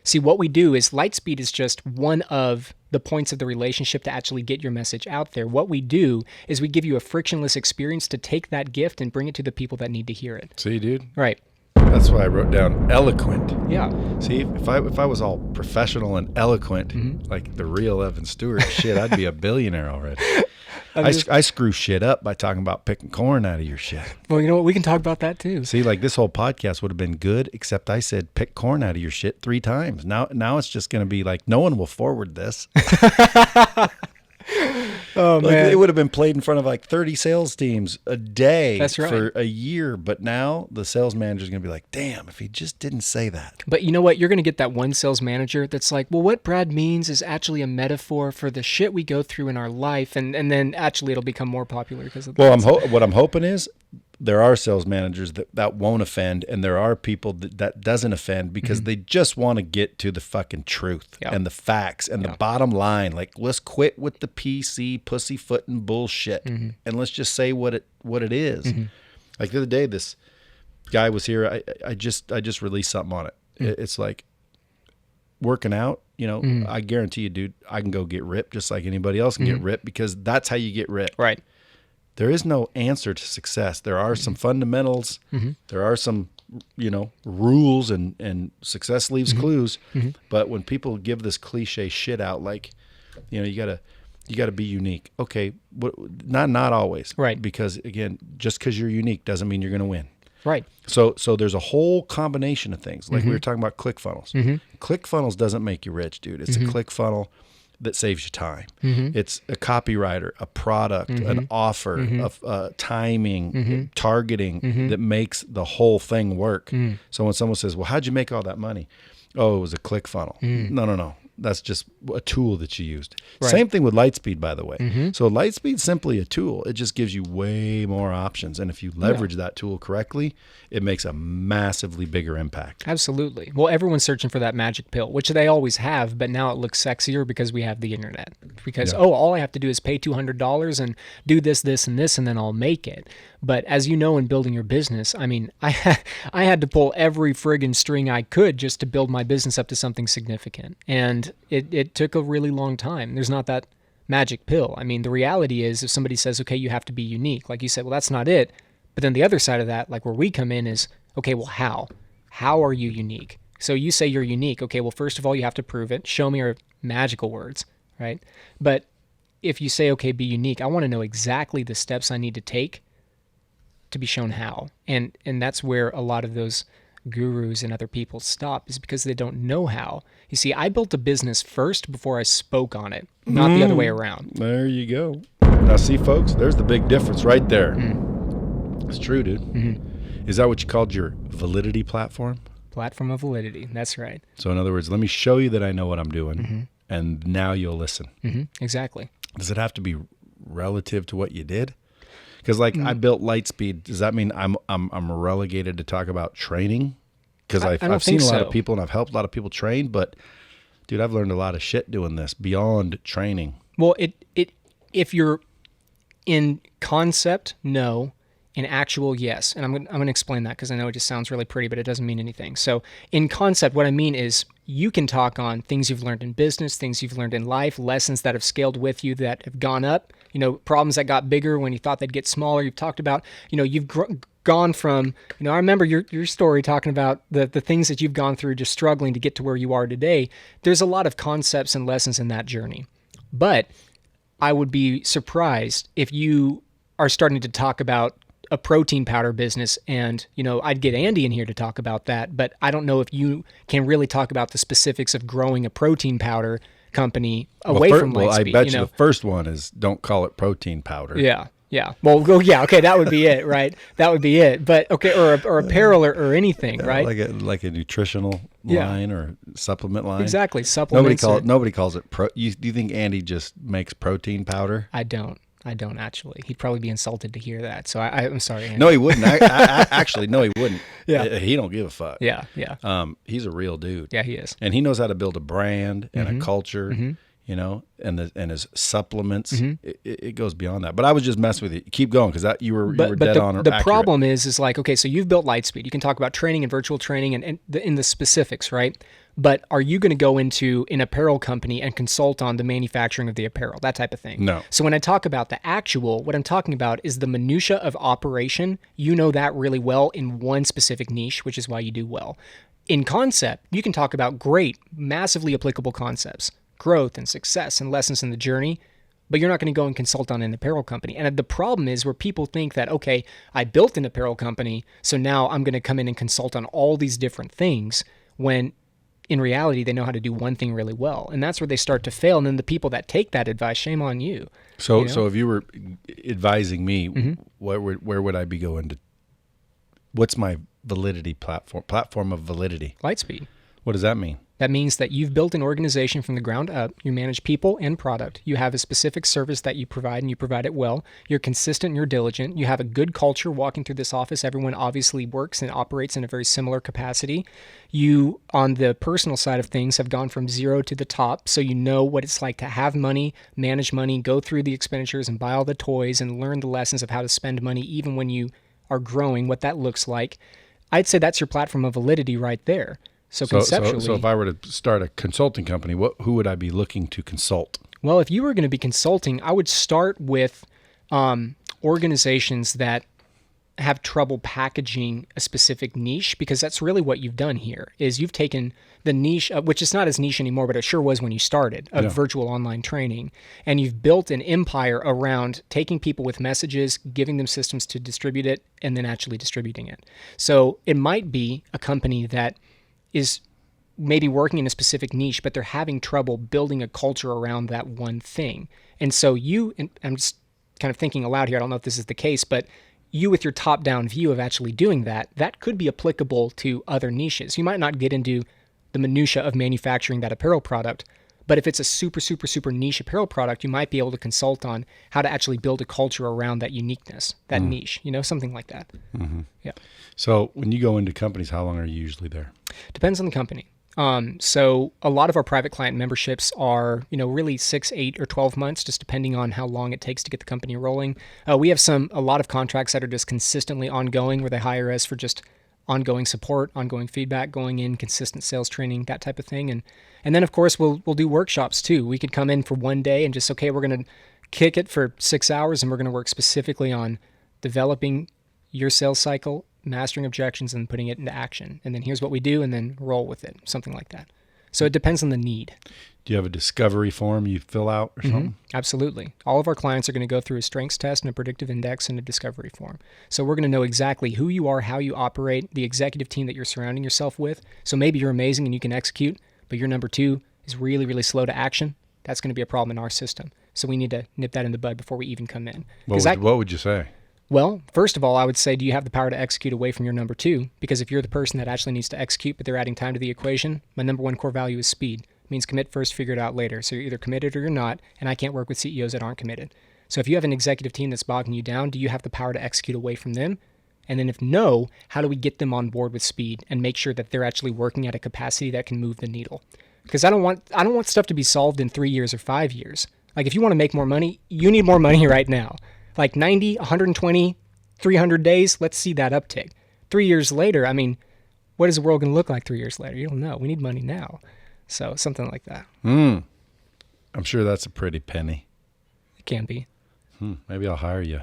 See, what we do is Lightspeed is just one of the points of the relationship to actually get your message out there. What we do is we give you a frictionless experience to take that gift and bring it to the people that need to hear it. See, dude? Right. That's why I wrote down eloquent. Yeah. See, if I was all professional and eloquent, like the real Evan Stewart, shit, I'd be a billionaire already. I screw shit up by talking about picking corn out of your shit. Well, you know what? We can talk about that too. See, like this whole podcast would have been good, except I said pick corn out of your shit 3 times. Now it's just going to be like, no one will forward this. Oh, man. It would have been played in front of like 30 sales teams a day. That's right. For a year. But now the sales manager is going to be like, damn, if he just didn't say that. But you know what? You're going to get that one sales manager that's like, well, what Brad means is actually a metaphor for the shit we go through in our life. And then actually it'll become more popular because of that. Well, what I'm hoping is there are sales managers that won't offend, and there are people that doesn't offend because they just want to get to the fucking truth and the facts and the bottom line. Like, let's quit with the PC pussyfooting bullshit and let's just say what it is. Like the other day, this guy was here. I just released something on it. It's like working out. I guarantee you, dude, I can go get ripped just like anybody else can get ripped, because that's how you get ripped. Right. There is no answer to success. There are some fundamentals. There are some, rules, and success leaves clues. But when people give this cliche shit out, like, you gotta be unique. Okay, not always. Right. Because again, just because you're unique doesn't mean you're going to win. Right. So there's a whole combination of things. Like we were talking about ClickFunnels. ClickFunnels doesn't make you rich, dude. It's a ClickFunnel that saves you time. It's a copywriter, a product, an offer, timing, targeting that makes the whole thing work. So when someone says, well, how'd you make all that money? Oh, it was a ClickFunnel. No. That's just a tool that you used. Right. Same thing with Lightspeed, by the way. So Lightspeed's simply a tool. It just gives you way more options. And if you leverage that tool correctly, it makes a massively bigger impact. Absolutely. Well, everyone's searching for that magic pill, which they always have, but now it looks sexier because we have the internet. Because, all I have to do is pay $200 and do this, and this, and then I'll make it. But as you know, in building your business, I mean, I had to pull every friggin' string I could just to build my business up to something significant. And it took a really long time. There's not that magic pill. I mean, the reality is if somebody says, okay, you have to be unique, like you said, well, that's not it. But then the other side of that, like where we come in is, okay, well, how? How are you unique? So you say you're unique. Okay, well, first of all, you have to prove it. Show me your magical words, right? But if you say, okay, be unique, I want to know exactly the steps I need to take to be shown how. And that's where a lot of those gurus and other people stop, is because they don't know how. You see, I built a business first before I spoke on it, not the other way around. There you go. Now see, folks, there's the big difference right there. It's true, dude. Is that what you called your Validity platform? Platform of Validity. That's right. So in other words, let me show you that I know what I'm doing, and now you'll listen. Exactly. Does it have to be relative to what you did? Because like I built Lightspeed, does that mean I'm relegated to talk about training? Because I've seen a lot of people and I've helped a lot of people train, but dude, I've learned a lot of shit doing this beyond training. Well, if you're In concept, no. In actual, yes. And I'm going to explain that because I know it just sounds really pretty, but it doesn't mean anything. So in concept, what I mean is you can talk on things you've learned in business, things you've learned in life, lessons that have scaled with you that have gone up, problems that got bigger when you thought they'd get smaller. You've talked about, you've gone from, I remember your story talking about the things that you've gone through just struggling to get to where you are today. There's a lot of concepts and lessons in that journey. But I would be surprised if you are starting to talk about a protein powder business, and I'd get Andy in here to talk about that, but I don't know if you can really talk about the specifics of growing a protein powder company away from Lightspeed. I bet you the first one is don't call it protein powder. Yeah. Well, okay, that would be it, right? That would be it. But okay, or apparel or anything, right? Like a nutritional line or supplement line. Exactly, supplements. Nobody calls it do you think Andy just makes protein powder? I don't actually. He'd probably be insulted to hear that. So I'm sorry, Andy. No, he wouldn't. Actually, no, he wouldn't. Yeah. He don't give a fuck. Yeah. He's a real dude. Yeah, he is. And he knows how to build a brand and a culture, and his supplements. It goes beyond that. But I was just messing with you. Keep going because you were dead on. The problem is like, okay, so you've built Lightspeed. You can talk about training and virtual training and in the specifics, right? But are you going to go into an apparel company and consult on the manufacturing of the apparel, that type of thing? No. So when I talk about the actual, what I'm talking about is the minutia of operation. You know that really well in one specific niche, which is why you do well. In concept, you can talk about great, massively applicable concepts, growth and success and lessons in the journey, but you're not going to go and consult on an apparel company. And the problem is where people think that, okay, I built an apparel company, so now I'm going to come in and consult on all these different things, when in reality, they know how to do one thing really well. And that's where they start to fail. And then the people that take that advice, shame on you. So if you were advising me, where would I be going to? What's my validity platform of validity? Lightspeed. What does that mean? That means that you've built an organization from the ground up. You manage people and product. You have a specific service that you provide, and you provide it well. You're consistent and you're diligent. You have a good culture walking through this office. Everyone obviously works and operates in a very similar capacity. You, on the personal side of things, have gone from zero to the top, so you know what it's like to have money, manage money, go through the expenditures and buy all the toys and learn the lessons of how to spend money even when you are growing, what that looks like. I'd say that's your platform of validity right there. So conceptually, so if I were to start a consulting company, who would I be looking to consult? Well, if you were going to be consulting, I would start with organizations that have trouble packaging a specific niche, because that's really what you've done here. Is you've taken the niche, which is not as niche anymore, but it sure was when you started, of virtual online training, and you've built an empire around taking people with messages, giving them systems to distribute it, and then actually distributing it. So it might be a company that is maybe working in a specific niche, but they're having trouble building a culture around that one thing. And so and I'm just kind of thinking aloud here, I don't know if this is the case, but you with your top-down view of actually doing that could be applicable to other niches. You might not get into the minutia of manufacturing that apparel product, but if it's a super, super, super niche apparel product, you might be able to consult on how to actually build a culture around that uniqueness, that niche, something like that. Mm-hmm. Yeah. So when you go into companies, how long are you usually there? Depends on the company. So a lot of our private client memberships are, really 6, 8, or 12 months, just depending on how long it takes to get the company rolling. We have a lot of contracts that are just consistently ongoing, where they hire us for just ongoing support, ongoing feedback, going in, consistent sales training, that type of thing. And then of course we'll do workshops too. We could come in for one day and just, okay, we're going to kick it for 6 hours, and we're going to work specifically on developing your sales cycle, mastering objections, and putting it into action. And then here's what we do, and then roll with it, something like that. So it depends on the need. Do you have a discovery form you fill out or something? Absolutely. All of our clients are going to go through a strengths test and a predictive index and a discovery form. So we're going to know exactly who you are, how you operate, the executive team that you're surrounding yourself with. So maybe you're amazing and you can execute, but your number 2 is really, really slow to action. That's going to be a problem in our system. So we need to nip that in the bud before we even come in. What would you say? Well, first of all, I would say, do you have the power to execute away from your number 2? Because if you're the person that actually needs to execute, but they're adding time to the equation, my number 1 core value is speed. It means commit first, figure it out later. So you're either committed or you're not, and I can't work with CEOs that aren't committed. So if you have an executive team that's bogging you down, do you have the power to execute away from them? And then if no, how do we get them on board with speed and make sure that they're actually working at a capacity that can move the needle? Because I don't want stuff to be solved in 3 years or 5 years. Like if you want to make more money, you need more money right now. Like 90, 120, 300 days, let's see that uptick. 3 years later, I mean, what is the world going to look like 3 years later? You don't know. We need money now. So something like that. I'm sure that's a pretty penny. It can be. Maybe I'll hire you.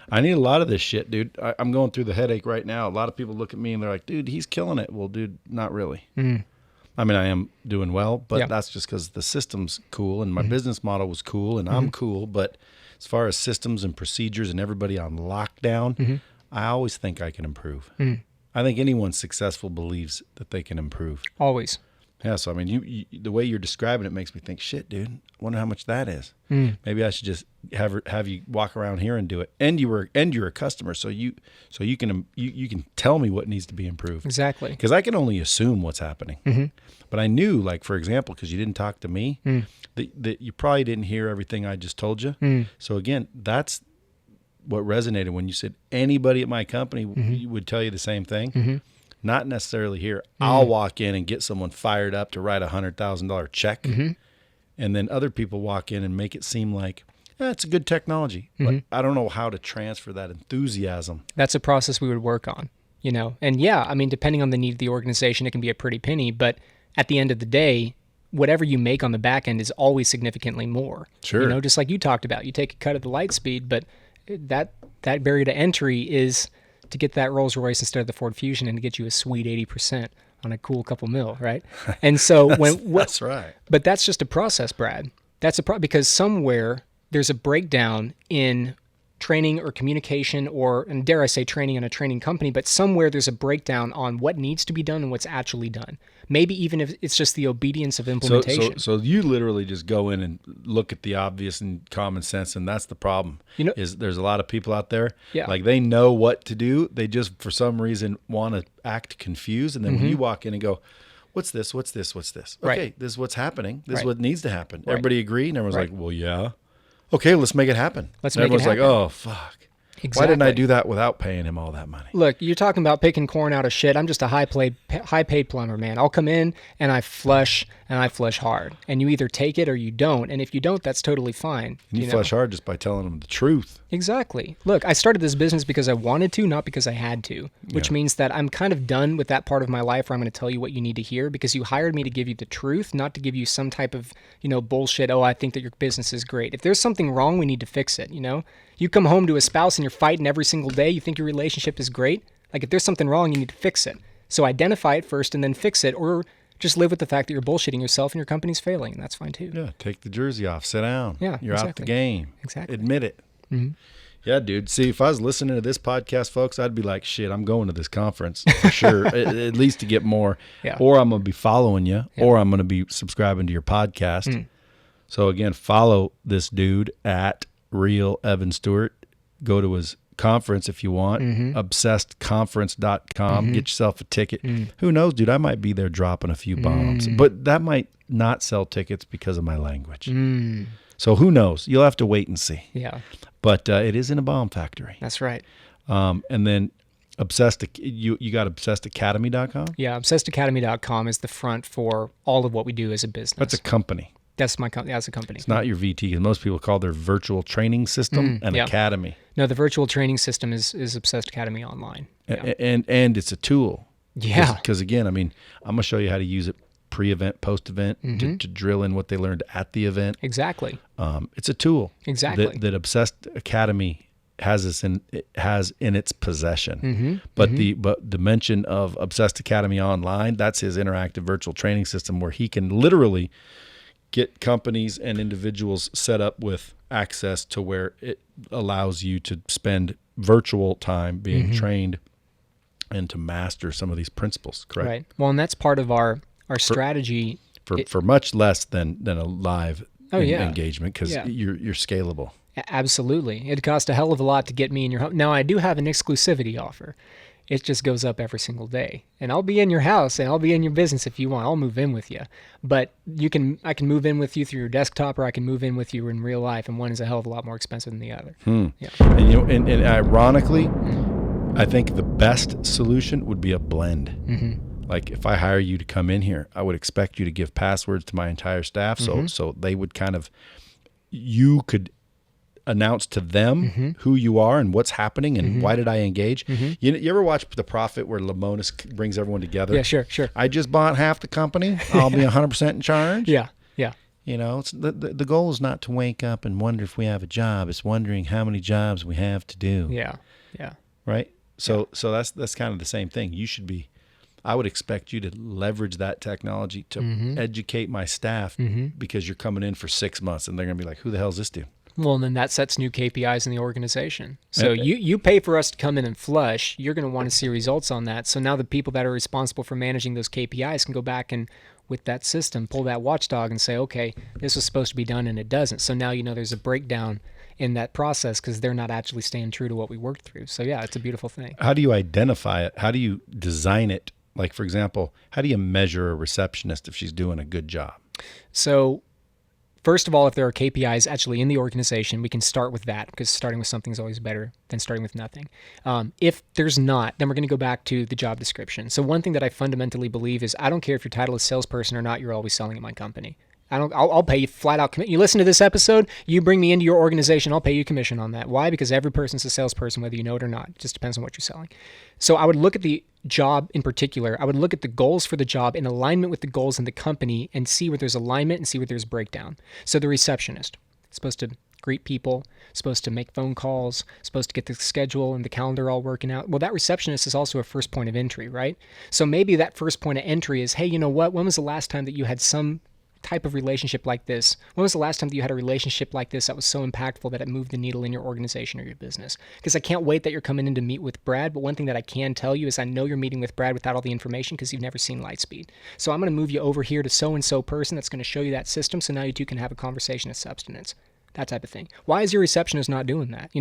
I need a lot of this shit, dude. I'm going through the headache right now. A lot of people look at me and they're like, dude, he's killing it. Well, dude, not really. I mean, I am doing well, but that's just because the system's cool and my business model was cool and I'm cool. But as far as systems and procedures and everybody on lockdown, I always think I can improve. I think anyone successful believes that they can improve. Always. Yeah, so I mean, you the way you're describing it makes me think, shit, dude. I wonder how much that is. Maybe I should just have you walk around here and do it. And you're a customer, so you can tell me what needs to be improved. Exactly. Because I can only assume what's happening. But I knew, like for example, because you didn't talk to me, that you probably didn't hear everything I just told you. So again, that's what resonated when you said anybody at my company would tell you the same thing. Not necessarily here. I'll walk in and get someone fired up to write $100,000 check. And then other people walk in and make it seem like, it's a good technology. But I don't know how to transfer that enthusiasm. That's a process we would work on, you know? And yeah, I mean, depending on the need of the organization, it can be a pretty penny. But at the end of the day, whatever you make on the back end is always significantly more. Sure. You know, just like you talked about, you take a cut of the light speed, but that barrier to entry is to get that Rolls Royce instead of the Ford Fusion and to get you a sweet 80% on a cool couple mil, right? And so that's right. But that's just a process, Brad. That's because somewhere there's a breakdown in training or communication and dare I say training in a training company, but somewhere there's a breakdown on what needs to be done and what's actually done. Maybe even if it's just the obedience of implementation. So you literally just go in and look at the obvious and common sense, and that's the problem. You know, is there's a lot of people out there, like they know what to do. They just, for some reason, want to act confused. And then when you walk in and go, what's this? What's this? What's this? Okay, this is what's happening. This is what needs to happen. Everybody agree? And everyone's like, well, yeah. Okay, let's make it happen. Everyone's like, oh, fuck. Exactly. Why didn't I do that without paying him all that money? Look, you're talking about picking corn out of shit. I'm just a high-paid plumber, man. I'll come in and I flush hard. And you either take it or you don't. And if you don't, that's totally fine. And you flush hard just by telling them the truth. Exactly. Look, I started this business because I wanted to, not because I had to, which means that I'm kind of done with that part of my life where I'm going to tell you what you need to hear because you hired me to give you the truth, not to give you some type of, bullshit. Oh, I think that your business is great. If there's something wrong, we need to fix it, You come home to a spouse and you're fighting every single day. You think your relationship is great. Like if there's something wrong, you need to fix it. So identify it first and then fix it, or just live with the fact that you're bullshitting yourself and your company's failing. And that's fine too. Yeah. Take the jersey off. Sit down. Yeah. You're out the game. Exactly. Admit it. Yeah, dude. See, if I was listening to this podcast, folks, I'd be like, shit, I'm going to this conference for sure, at least to get more. Yeah. Or I'm going to be following you, or I'm going to be subscribing to your podcast. So again, follow this dude at Real Evan Stewart. Go to his conference if you want, obsessedconference.com. Get yourself a ticket. Who knows, dude? I might be there dropping a few bombs, but that might not sell tickets because of my language. So who knows? You'll have to wait and see. Yeah. But it is in a bomb factory. That's right. And then you got obsessedacademy.com? Yeah, obsessedacademy.com is the front for all of what we do as a business. That's a company. That's my company. That's a company. It's not your VT, because most people call their virtual training system an academy. No, the virtual training system is Obsessed Academy Online. Yeah. And it's a tool. Yeah. Because again, I mean, I'm going to show you how to use it pre-event, post-event, to drill in what they learned at the event. Exactly. It's a tool. Exactly. That Obsessed Academy has in its possession. But the mention of Obsessed Academy Online, that's his interactive virtual training system where he can literally get companies and individuals set up with access to where it allows you to spend virtual time being trained and to master some of these principles, correct? Right. Well, and that's part of our strategy. For much less than a live engagement, because you're scalable. Absolutely. It costs a hell of a lot to get me in your home. Now, I do have an exclusivity offer. It just goes up every single day. And I'll be in your house and I'll be in your business if you want. I'll move in with you. But I can move in with you through your desktop, or I can move in with you in real life, and one is a hell of a lot more expensive than the other. Yeah. And and ironically, I think the best solution would be a blend. Like if I hire you to come in here, I would expect you to give passwords to my entire staff, so they would you could announce to them who you are and what's happening and why did I engage. You ever watch The Prophet where Lamonis brings everyone together? Yeah, sure. I just bought half the company. I'll be 100% in charge. Yeah. You know, it's the goal is not to wake up and wonder if we have a job. It's wondering how many jobs we have to do. Yeah. Right. So that's kind of the same thing. I would expect you to leverage that technology to educate my staff because you're coming in for 6 months and they're going to be like, who the hell is this dude? Well, and then that sets new KPIs in the organization. So you pay for us to come in and flush. You're going to want to see results on that. So now the people that are responsible for managing those KPIs can go back and with that system, pull that watchdog and say, okay, this was supposed to be done and it doesn't. So now there's a breakdown in that process because they're not actually staying true to what we worked through. So yeah, it's a beautiful thing. How do you identify it? How do you design it? Like, for example, how do you measure a receptionist if she's doing a good job? So first of all, if there are KPIs actually in the organization, we can start with that because starting with something is always better than starting with nothing. If there's not, then we're going to go back to the job description. So one thing that I fundamentally believe is I don't care if your title is salesperson or not, you're always selling at my company. I'll pay you flat out commission. You listen to this episode, you bring me into your organization, I'll pay you commission on that. Why? Because every person's a salesperson, whether you know it or not. It just depends on what you're selling. So I would look at the job in particular. I would look at the goals for the job in alignment with the goals in the company and see where there's alignment and see where there's breakdown. So the receptionist is supposed to greet people, supposed to make phone calls, supposed to get the schedule and the calendar all working out. Well, that receptionist is also a first point of entry, right? So maybe that first point of entry is, hey, you know what? When was the last time that you had some type of relationship like this? When was the last time that you had a relationship like this that was so impactful that it moved the needle in your organization or your business? Because I can't wait that you're coming in to meet with Brad, but one thing that I can tell you is I know you're meeting with Brad without all the information because you've never seen Lightspeed. So I'm going to move you over here to so-and-so person that's going to show you that system so now you two can have a conversation of substance. That type of thing. Why is your receptionist not doing that?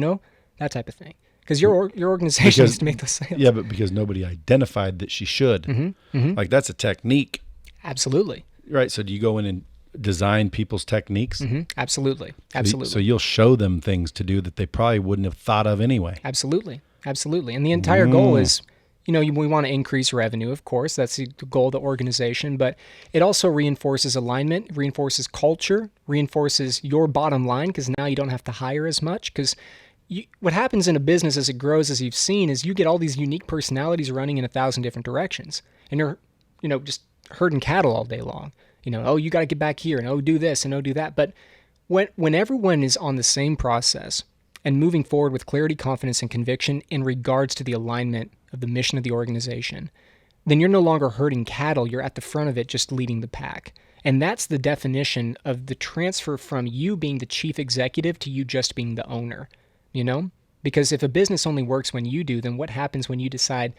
That type of thing. Because your organization needs to make those sales. Yeah, but because nobody identified that she should. Like, that's a technique. Absolutely. Right. So do you go in and design people's techniques? Absolutely. So you'll show them things to do that they probably wouldn't have thought of anyway. Absolutely. And the entire goal is, we want to increase revenue, of course. That's the goal of the organization. But it also reinforces alignment, reinforces culture, reinforces your bottom line because now you don't have to hire as much. Because what happens in a business as it grows, as you've seen, is you get all these unique personalities running in 1,000 different directions. And you're, just herding cattle all day long. You got to get back here and do this and do that. But when everyone is on the same process and moving forward with clarity, confidence, and conviction in regards to the alignment of the mission of the organization, then you're no longer herding cattle. You're at the front of it, just leading the pack. And that's the definition of the transfer from you being the chief executive to you just being the owner, Because if a business only works when you do, then what happens when you decide,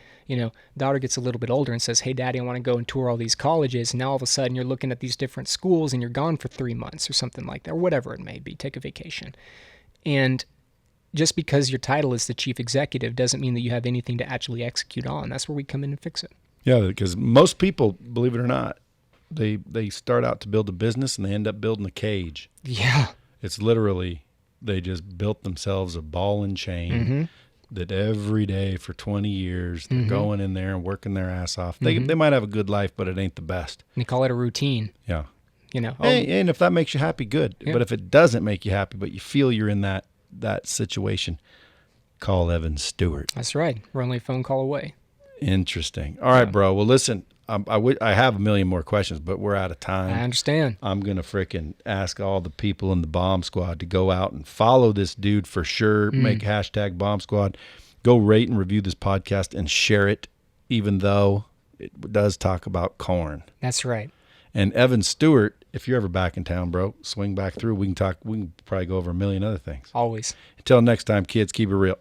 daughter gets a little bit older and says, hey, daddy, I want to go and tour all these colleges. And now all of a sudden you're looking at these different schools and you're gone for 3 months or something like that, or whatever it may be. Take a vacation. And just because your title is the chief executive doesn't mean that you have anything to actually execute on. That's where we come in and fix it. Yeah, because most people, believe it or not, they start out to build a business and they end up building a cage. Yeah. It's literally... They just built themselves a ball and chain that every day for 20 years, they're going in there and working their ass off. They might have a good life, but it ain't the best. They call it a routine. Yeah. And if that makes you happy, good. Yeah. But if it doesn't make you happy, but you feel you're in that situation, call Evan Stewart. That's right. We're only a phone call away. Interesting. All right, bro. Well, listen. I have a million more questions, but we're out of time. I understand. I'm going to frickin' ask all the people in the Bomb Squad to go out and follow this dude for sure. Make hashtag Bomb Squad. Go rate and review this podcast and share it, even though it does talk about corn. That's right. And Evan Stewart, if you're ever back in town, bro, swing back through. We can probably go over a million other things. Always. Until next time, kids, keep it real.